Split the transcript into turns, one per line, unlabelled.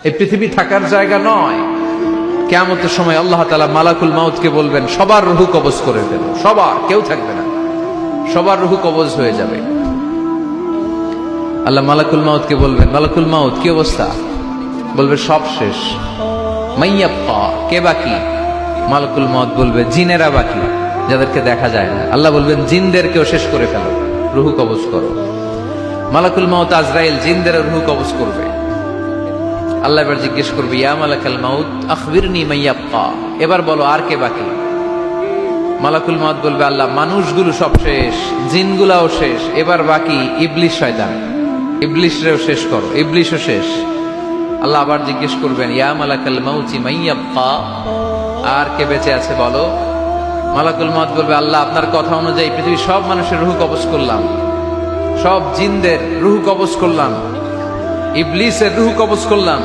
এই পৃথিবী থাকার জায়গা নয়। কিয়ামতের সময় আল্লাহ তাআলা মালাকুল মাউতকে বলবেন, সবার রূহ কবজ করে দেন, সবার, কেউ থাকবে না, সবার রূহ কবজ হয়ে যাবে। আল্লাহ মালাকুল মাউতকে বলবেন, মালাকুল মাউত কি অবস্থা? বলবে সব শেষ। মাইয়াব্বা, কে বাকি? মালাকুল মাউত বলবে জিনেরা বাকি, যাদেরকে দেখা যায় না। আল্লাহ বলবেন জিনদেরকেও শেষ করে ফেলো, রূহ কবজ করো। মালাকুল মাউত আজরাইল জিনদের রূহ কবজ করবে। আল্লাহ এবার জিজ্ঞেস করবে, ইয়া মালাকাল মাউত আখবিরনি মাইয়াব্বা, এবার বলো আর কে বাকি? মালাকুল মাউত বলবে, আল্লাহ মানুষগুলো সব শেষ, জিনগুলাও শেষ, এবার বাকি ইবলিস শয়তান, ইবলিসরেও শেষ করো, ইবলিসও শেষ। আল্লাহ আবার জিজ্ঞেস করবেন, ইয়া মালাকাল মাউতি মাইয়াব্বা, আর কে বেঁচে আছে বলো। মালাকুল মাউত বলবে, আল্লাহ আপনার কথা অনুযায়ী পৃথিবীর সব মানুষের রূহ কবজ করলাম, সব জিনদের রূহ কবজ করলাম, ইবলিসের রূহ কবজ করলাম,